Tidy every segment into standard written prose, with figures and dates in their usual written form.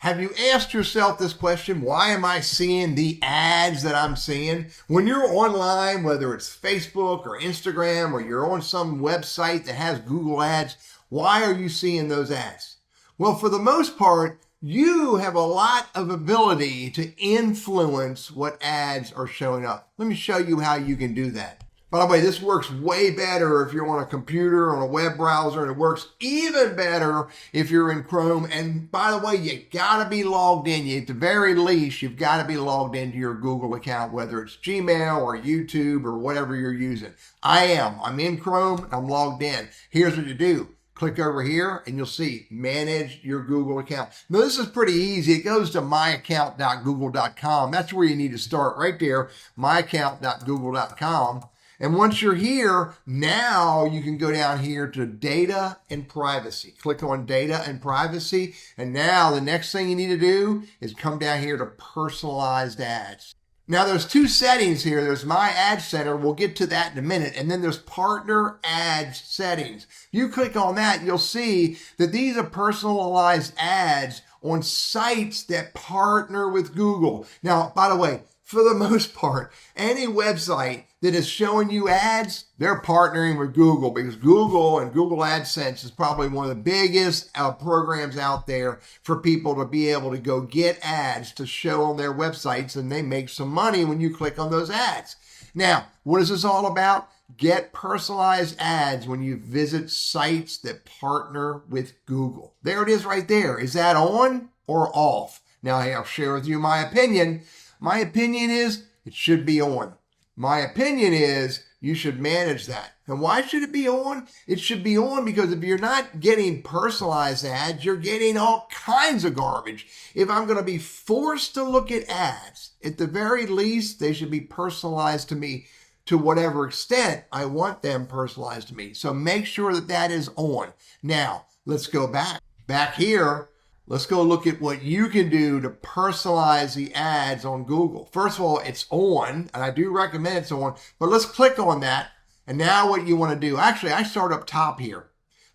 Have you asked yourself this question? Why am I seeing the ads that I'm seeing? When you're online, whether it's Facebook or Instagram, or you're on some website that has Google ads, why are you seeing those ads? Well, for the most part, you have a lot of ability to influence what ads are showing up. Let me show you how you can do that. By the way, this works way better if you're on a computer, on a web browser, and it works even better if you're in Chrome. And by the way, you gotta be logged in. At the very least, you've gotta be logged into your Google account, whether it's Gmail or YouTube or whatever you're using. I am. I'm in Chrome. I'm logged in. Here's what you do. Click over here and you'll see manage your Google account. Now this is pretty easy. It goes to myaccount.google.com. That's where you need to start right there, myaccount.google.com. And once you're here, now you can go down here to data and privacy. Click on data and privacy. And now the next thing you need to do is come down here to personalized ads. Now there's two settings here. There's My Ad Center. We'll get to that in a minute. And then there's Partner Ads Settings. You click on that, you'll see that these are personalized ads on sites that partner with Google. Now, by the way, for the most part, any website that is showing you ads, they're partnering with Google, because Google and Google AdSense is probably one of the biggest programs out there for people to be able to go get ads to show on their websites, and they make some money when you click on those ads. Now, what is this all about? Get personalized ads when you visit sites that partner with Google. There it is right there. Is that on or off? Now, I'll share with you my opinion. My opinion is it should be on. My opinion is you should manage that. And why should it be on? It should be on because if you're not getting personalized ads, you're getting all kinds of garbage. If I'm going to be forced to look at ads, at the very least, they should be personalized to me to whatever extent I want them personalized to me. So make sure that that is on. Now, let's go back. Back here, let's go look at what you can do to personalize the ads on Google. First of all, it's on, and I do recommend it's on, but let's click on that. And now what you want to do, actually, I start up top here.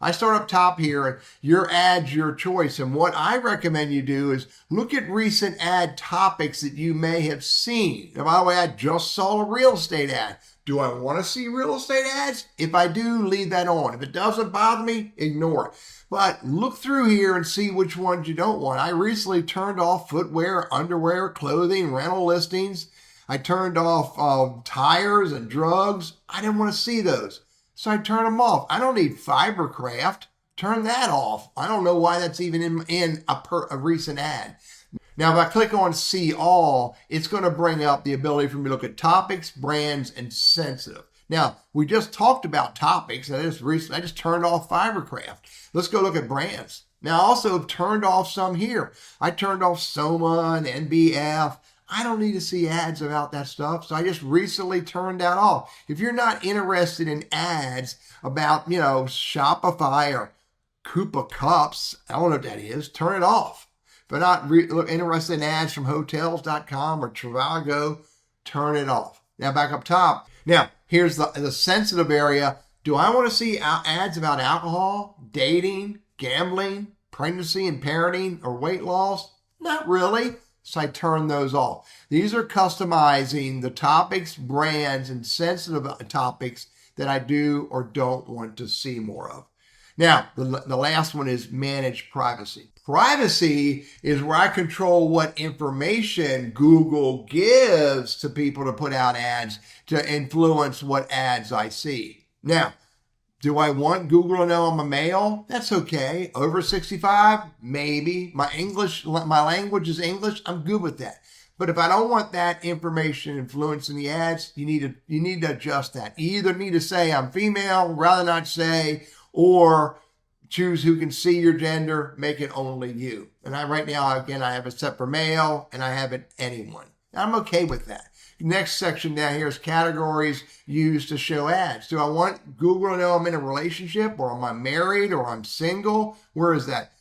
And your ad's your choice. And what I recommend you do is look at recent ad topics that you may have seen. And by the way, I just saw a real estate ad. Do I want to see real estate ads? If I do, leave that on. If it doesn't bother me, ignore it. But look through here and see which ones you don't want. I recently turned off footwear, underwear, clothing, rental listings. I turned off tires and drugs. I didn't want to see those, so I turned them off. I don't need fibercraft. Turn that off. I don't know why that's even in a recent ad. Now, if I click on See All, it's going to bring up the ability for me to look at topics, brands, and sensitive. Now, we just talked about topics. I just turned off fibercraft. Let's go look at brands. Now, I also have turned off some here. I turned off Soma and NBF. I don't need to see ads about that stuff, so I just recently turned that off. If you're not interested in ads about, Shopify or Coupa Cups, I don't know what that is, turn it off. If you're not interested in ads from Hotels.com or Trivago, turn it off. Now, back up top. Now, here's the sensitive area. Do I want to see ads about alcohol, dating, gambling, pregnancy and parenting, or weight loss? Not really. So I turn those off. These are customizing the topics, brands, and sensitive topics that I do or don't want to see more of. Now, the last one is manage privacy. Privacy is where I control what information Google gives to people to put out ads to influence what ads I see. Now, do I want Google to know I'm a male? That's okay. Over 65? Maybe. My language is English. I'm good with that. But if I don't want that information influencing the ads, you need to adjust that. You either need to say I'm female, rather not say, or choose who can see your gender, make it only you. And right now, again, I have it set for male, and I have it anyone. I'm okay with that. Next section down here is categories used to show ads. Do I want Google to know I'm in a relationship, or am I married, or I'm single? Where is that?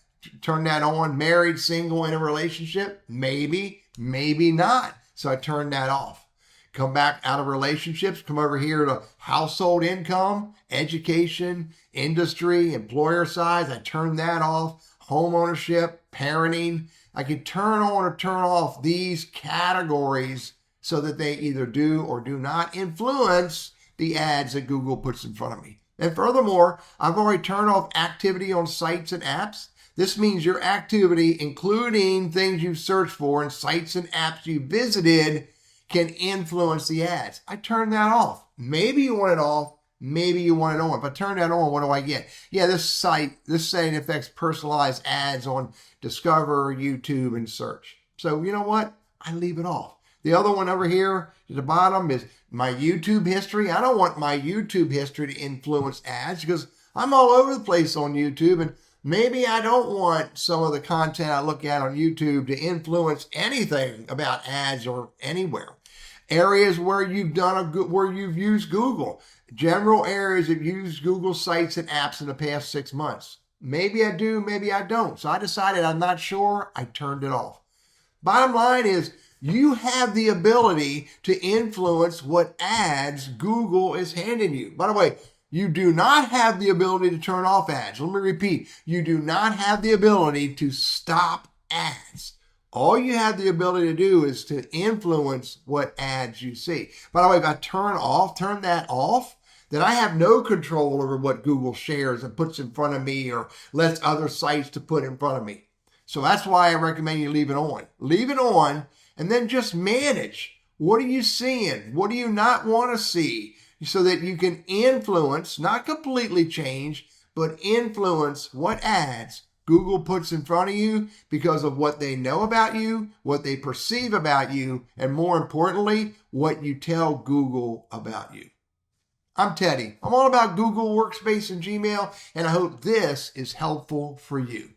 Turn that on. Married, single, in a relationship? Maybe, maybe not. So I turn that off. Come back out of relationships, come over here to household income, education, industry, employer size. I turn that off. Home ownership, parenting, I can turn on or turn off these categories so that they either do or do not influence the ads that Google puts in front of me. And furthermore, I've already turned off activity on sites and apps. This means your activity, including things you've searched for and sites and apps you visited, can influence the ads. I turned that off. Maybe you want it off. Maybe you want it on. If I turn that on, what do I get? Yeah, this setting affects personalized ads on Discover, YouTube, and search. So you know what? I leave it off. The other one over here at the bottom is my YouTube history. I don't want my YouTube history to influence ads because I'm all over the place on YouTube, and maybe I don't want some of the content I look at on YouTube to influence anything about ads or anywhere. Areas where you've where you've used Google. General areas that use Google sites and apps in the past 6 months. Maybe I do, maybe I don't. So I decided I'm not sure. I turned it off. Bottom line is you have the ability to influence what ads Google is handing you. By the way, you do not have the ability to turn off ads. Let me repeat. You do not have the ability to stop ads. All you have the ability to do is to influence what ads you see. By the way, if I turn that off, then I have no control over what Google shares and puts in front of me or lets other sites to put in front of me. So that's why I recommend you leave it on. Leave it on and then just manage. What are you seeing? What do you not want to see? So that you can influence, not completely change, but influence what ads Google puts in front of you because of what they know about you, what they perceive about you, and more importantly, what you tell Google about you. I'm Teddy. I'm all about Google Workspace and Gmail, and I hope this is helpful for you.